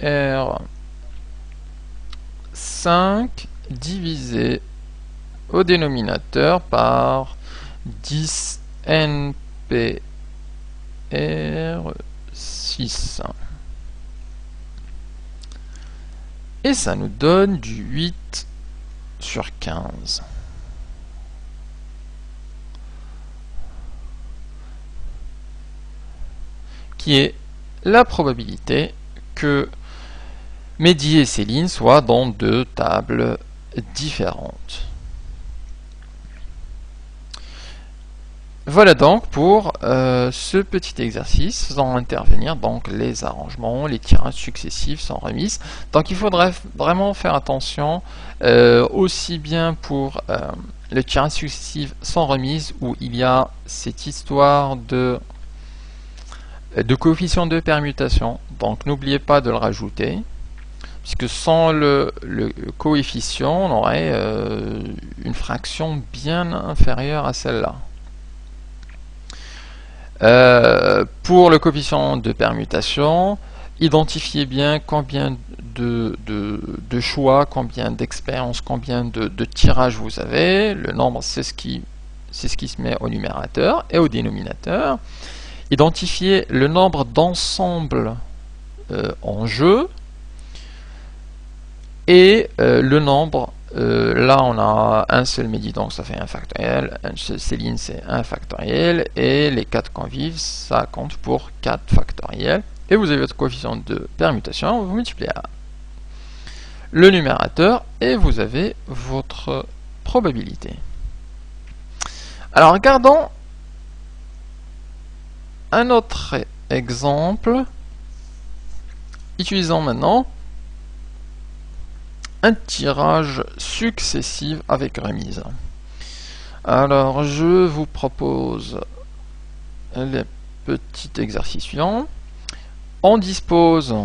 R5 divisé au dénominateur par 10 NPR6. Et ça nous donne du 8 sur 15. Qui est la probabilité que Mehdi et Céline soient dans deux tables différentes. Voilà donc pour ce petit exercice sans intervenir donc les arrangements, les tirages successifs sans remise. Donc il faudrait vraiment faire attention aussi bien pour le tirage successif sans remise où il y a cette histoire de coefficient de permutation. Donc n'oubliez pas de le rajouter puisque sans le coefficient on aurait une fraction bien inférieure à celle-là. Pour le coefficient de permutation, identifiez bien combien de choix, combien d'expériences, combien de tirages vous avez. Le nombre, c'est ce qui se met au numérateur et au dénominateur. Identifiez le nombre d'ensembles en jeu et le nombre. Là, on a un seul Mehdi, donc ça fait 1 factoriel. Un seul Céline, c'est 1 factoriel. Et les 4 convives, ça compte pour 4 factoriels. Et vous avez votre coefficient de permutation, vous multipliez le numérateur et vous avez votre probabilité. Alors, regardons un autre exemple. Utilisons maintenant un tirage successif avec remise. Alors, je vous propose les petits exercices suivants. On dispose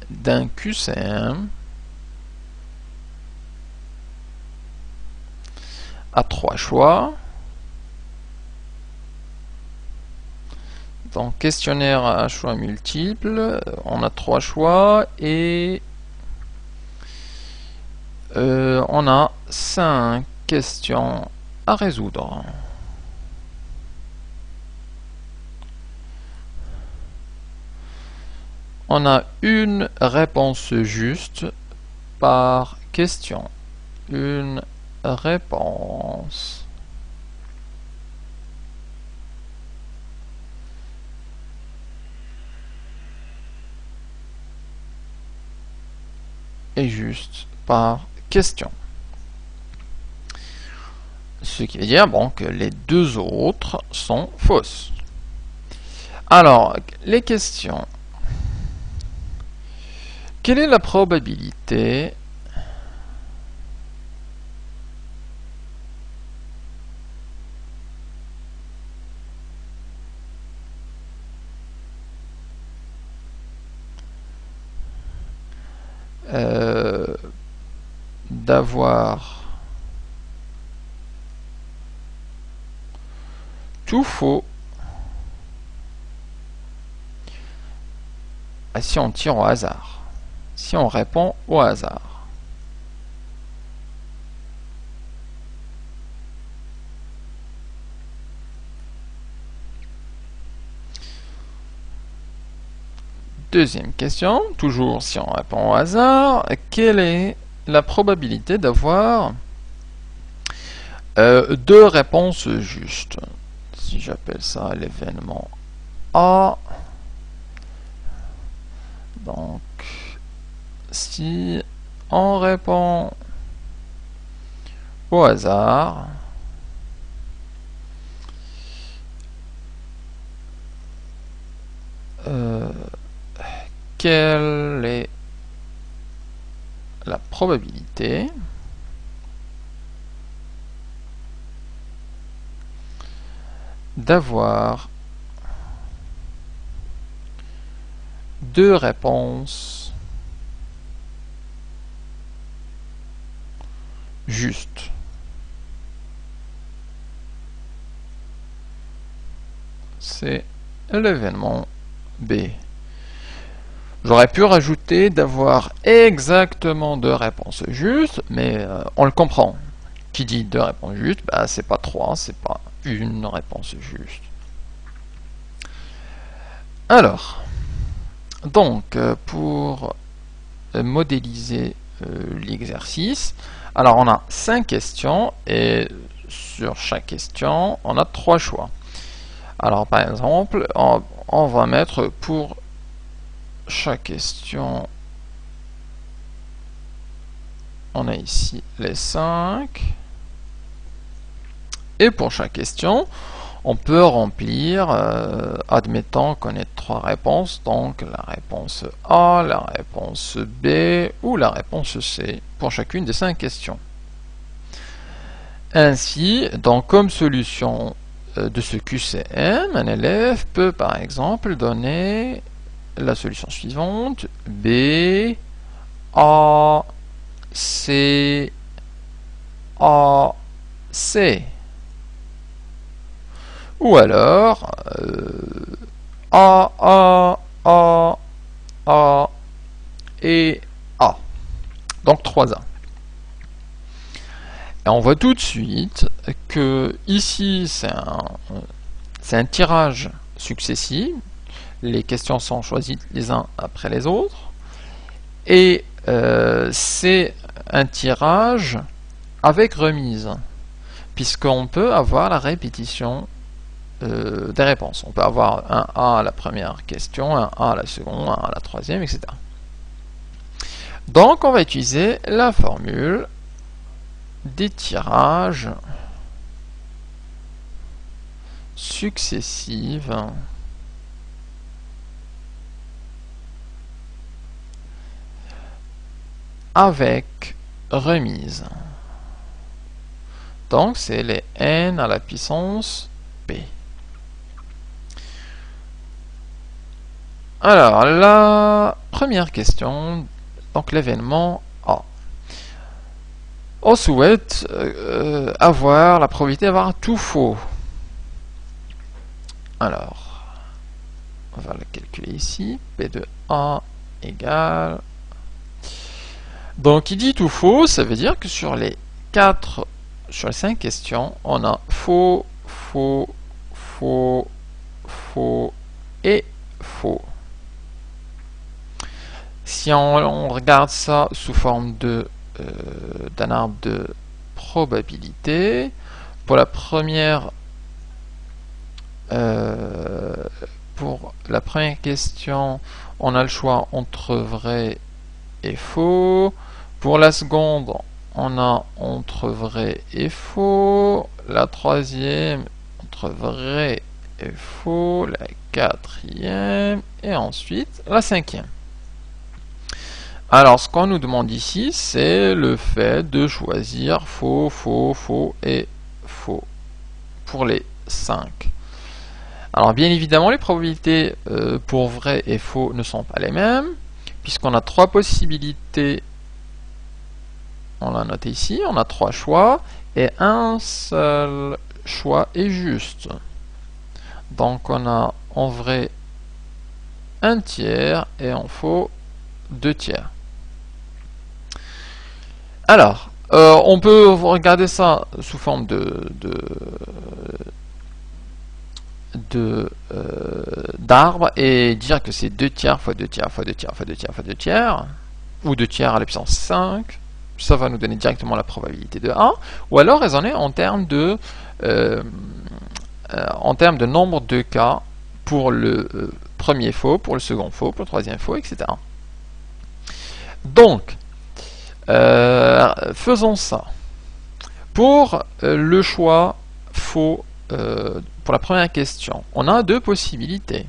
d'un QCM à 3 choix. Donc, questionnaire à choix multiples, on a 3 choix et on a 5 questions à résoudre. On a une réponse juste par question. Une réponse est juste par question. Ce qui veut dire bon, que les deux autres sont fausses. Alors, les questions. Quelle est la probabilité d'avoir tout faux si on tire au hasard, si on répond au hasard? Deuxième question, toujours si on répond au hasard, quelle est la probabilité d'avoir deux réponses justes? Si j'appelle ça l'événement A, donc si on répond au hasard, quelle est la probabilité d'avoir deux réponses justes? C'est l'événement B. J'aurais pu rajouter d'avoir exactement 2 réponses justes, mais on le comprend. Qui dit 2 réponses justes, bah, c'est pas 3, c'est pas une réponse juste. Alors, donc, pour modéliser l'exercice, alors on a 5 questions, et sur chaque question, on a 3 choix. Alors, par exemple, on va mettre pour chaque question, on a ici les 5. Et pour chaque question, on peut remplir, admettons qu'on ait 3 réponses, donc la réponse A, la réponse B ou la réponse C pour chacune des 5 questions. Ainsi, donc comme solution de ce QCM, un élève peut par exemple donner la solution suivante: B, A, C, A, C. Ou alors A, A, A, A et A. Donc 3 A. Et on voit tout de suite que ici c'est un tirage successif. Les questions sont choisies les uns après les autres. Et c'est un tirage avec remise, puisqu'on peut avoir la répétition des réponses. On peut avoir un A à la première question, un A à la seconde, un A à la troisième, etc. Donc on va utiliser la formule des tirages successifs avec remise. Donc c'est les n à la puissance p. Alors, la première question, donc l'événement A. On souhaite avoir la probabilité d'avoir tout faux. Alors, on va le calculer ici. P de A égale... Donc, il dit tout faux, ça veut dire que sur les 5 questions, on a faux, faux, faux, faux et faux. Si on regarde ça sous forme d'un arbre de probabilité, pour la première question, on a le choix entre vrai et faux. Pour la seconde, on a entre vrai et faux. La troisième, entre vrai et faux. La quatrième et ensuite la cinquième. Alors, ce qu'on nous demande ici, c'est le fait de choisir faux, faux, faux et faux pour les 5. Alors, bien évidemment, les probabilités pour vrai et faux ne sont pas les mêmes, puisqu'on a 3 possibilités. On l'a noté ici, on a 3 choix, et un seul choix est juste. Donc, on a en vrai 1 tiers et en faux 2 tiers. Alors, on peut regarder ça sous forme d'arbre et dire que c'est 2 tiers fois 2 tiers fois 2 tiers fois 2 tiers fois 2 tiers, ou 2 tiers à la puissance 5. Ça va nous donner directement la probabilité de 1. Ou alors raisonner en termes de nombre de cas pour le premier faux, pour le second faux, pour le troisième faux, etc. Donc, faisons ça. Pour le choix faux, pour la première question, on a 2 possibilités.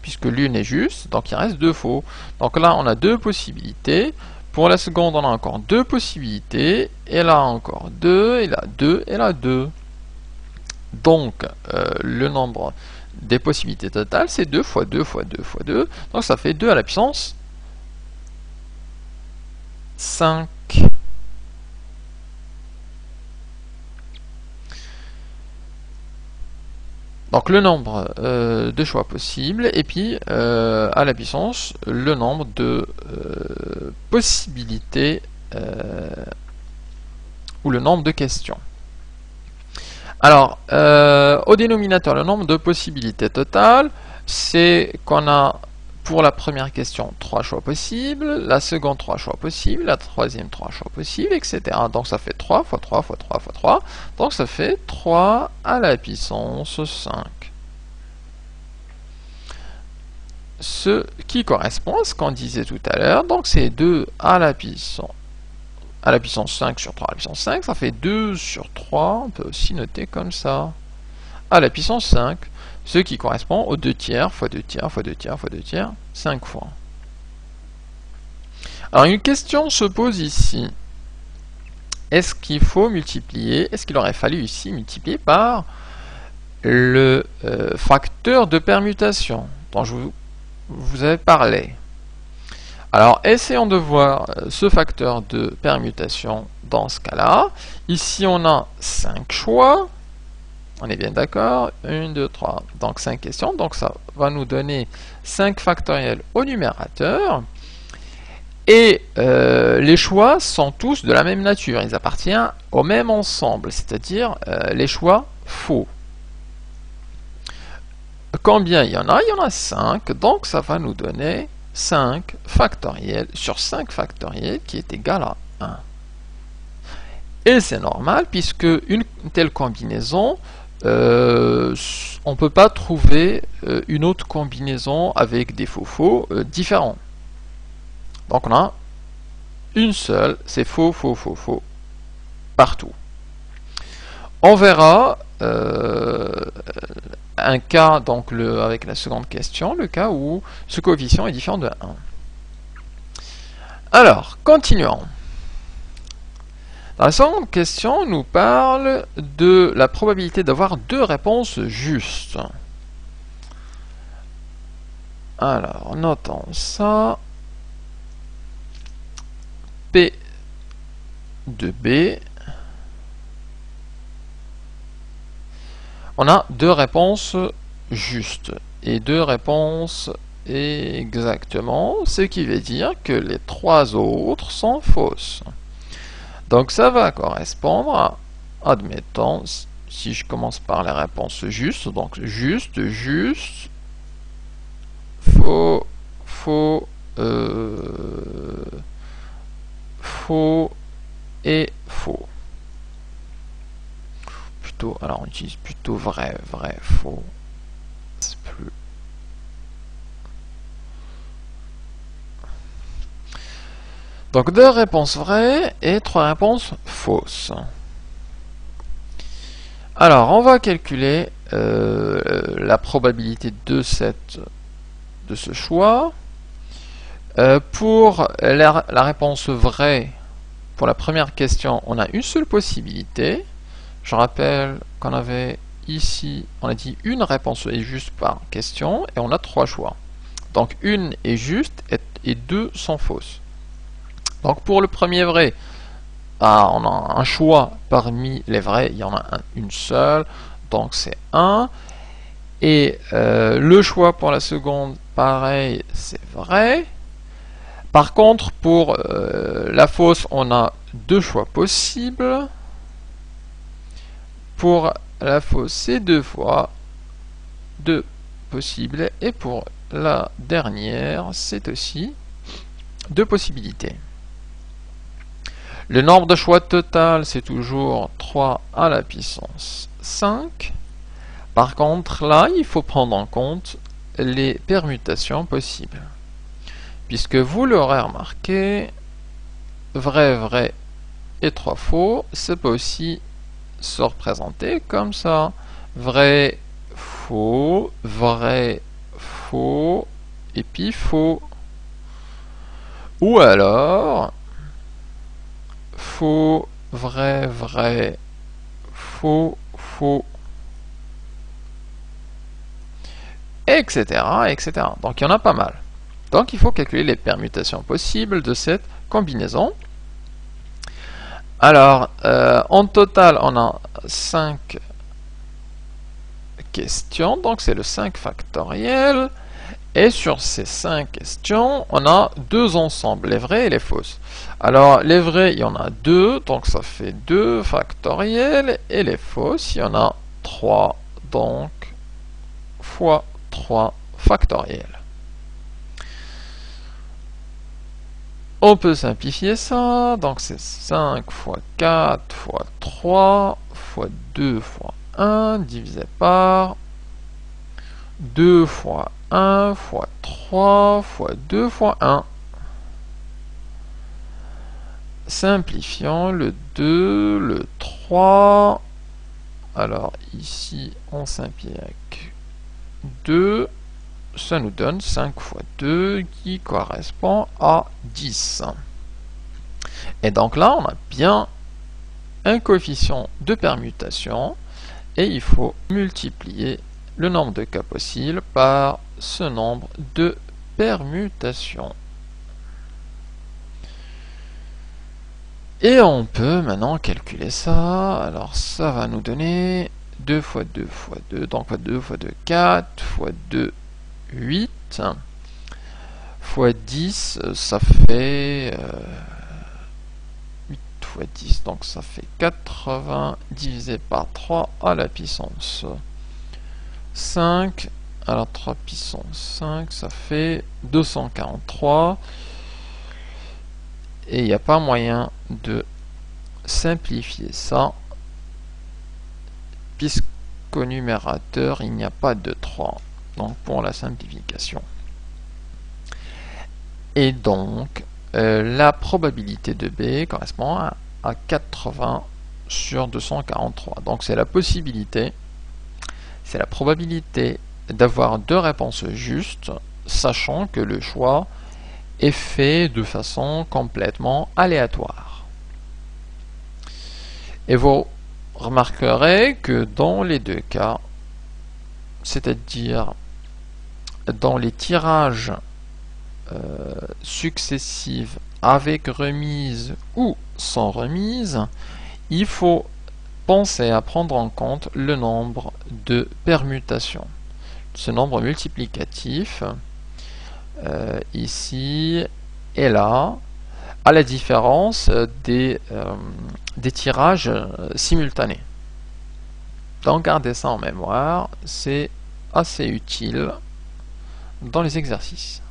Puisque l'une est juste, donc il reste 2 faux. Donc là, on a 2 possibilités. Pour la seconde, on a encore 2 possibilités. Et là encore 2, et là 2, et là 2. Donc, le nombre des possibilités totales, c'est 2 fois 2 fois 2 fois 2. Donc ça fait 2 à la puissance 5. Donc le nombre de choix possibles, et puis à la puissance, le nombre de possibilités ou le nombre de questions. Alors, au dénominateur, le nombre de possibilités totales, c'est qu'on a pour la première question 3 choix possibles, la seconde 3 choix possibles, la troisième 3 choix possibles, etc. Donc ça fait 3 fois 3 fois 3 fois 3, donc ça fait 3 à la puissance 5. Ce qui correspond à ce qu'on disait tout à l'heure, donc c'est 2 à la puissance 5 sur 3 à la puissance 5, ça fait 2 sur 3, on peut aussi noter comme ça, à la puissance 5, ce qui correspond aux 2 tiers fois 2 tiers fois 2 tiers fois 2 tiers, 5 fois. Alors une question se pose ici, est-ce qu'il faut multiplier, est-ce qu'il aurait fallu ici multiplier par le facteur de permutation dont je vous avais parlé? Alors, essayons de voir ce facteur de permutation dans ce cas-là. Ici, on a 5 choix. On est bien d'accord. 1, 2, 3. Donc, 5 questions. Donc, ça va nous donner 5 factoriels au numérateur. Et les choix sont tous de la même nature. Ils appartiennent au même ensemble, c'est-à-dire les choix faux. Combien il y en a? Il y en a 5. Donc, ça va nous donner 5 factoriels sur 5 factoriels qui est égal à 1. Et c'est normal puisque une telle combinaison, on ne peut pas trouver une autre combinaison avec des faux différents. Donc on a une seule, c'est faux, faux, faux, faux, partout. On verra un cas, donc avec la seconde question, le cas où ce coefficient est différent de 1. Alors, continuons. Dans la seconde question, on nous parle de la probabilité d'avoir 2 réponses justes. Alors, notons ça. P de B. On a 2 réponses justes et 2 réponses exactement, ce qui veut dire que les 3 autres sont fausses. Donc ça va correspondre à, admettons, si je commence par les réponses justes, donc juste, faux, faux, faux et faux. Alors on utilise plutôt vrai, vrai, faux. C'est plus. Donc 2 réponses vraies et 3 réponses fausses. Alors on va calculer la probabilité de ce choix. Pour la réponse vraie, pour la première question, on a une seule possibilité. Je rappelle qu'on avait ici, on a dit une réponse est juste par question et on a 3 choix. Donc une est juste et 2 sont fausses. Donc pour le premier vrai, on a un choix parmi les vrais, il y en a une seule, donc c'est 1. Et le choix pour la seconde, pareil, c'est vrai. Par contre, pour la fausse, on a 2 choix possibles. Pour la fausse, c'est 2 fois 2 possibles. Et pour la dernière, c'est aussi 2 possibilités. Le nombre de choix total, c'est toujours 3 à la puissance 5. Par contre, là, il faut prendre en compte les permutations possibles. Puisque vous l'aurez remarqué, vrai, vrai et 3 faux, ça peut aussi se représenter comme ça. Vrai, faux, et puis faux. Ou alors, faux, vrai, vrai, faux, faux, etc., etc. Donc il y en a pas mal. Donc il faut calculer les permutations possibles de cette combinaison. Alors, en total, on a 5 questions, donc c'est le 5 factoriel. Et sur ces 5 questions, on a deux ensembles, les vrais et les fausses. Alors, les vrais, il y en a 2, donc ça fait 2 factoriel. Et les fausses, il y en a 3, donc fois 3 factoriel. On peut simplifier ça, donc c'est 5 fois 4 fois 3 fois 2 fois 1 divisé par 2 fois 1 fois 3 fois 2 fois 1. Simplifions le 2, le 3. Alors ici, on simplifie avec 2. Ça nous donne 5 fois 2 qui correspond à 10. Et donc là, on a bien un coefficient de permutation et il faut multiplier le nombre de cas possibles par ce nombre de permutations. Et on peut maintenant calculer ça. Alors ça va nous donner 2 fois 2 fois 2, donc 2 fois 2, 4, fois 2, 8, fois 10, ça fait 8 fois 10, donc ça fait 80 divisé par 3 à la puissance 5, alors 3 puissance 5, ça fait 243, et il n'y a pas moyen de simplifier ça, puisqu'au numérateur il n'y a pas de 3, donc pour la simplification. Et donc, la probabilité de B correspond à 80 sur 243. Donc c'est la possibilité, c'est la probabilité d'avoir deux réponses justes, sachant que le choix est fait de façon complètement aléatoire. Et vous remarquerez que dans les deux cas, c'est-à-dire dans les tirages successives avec remise ou sans remise, il faut penser à prendre en compte le nombre de permutations. Ce nombre multiplicatif, ici et là, à la différence des tirages simultanés. Donc gardez ça en mémoire, c'est assez utile dans les exercices.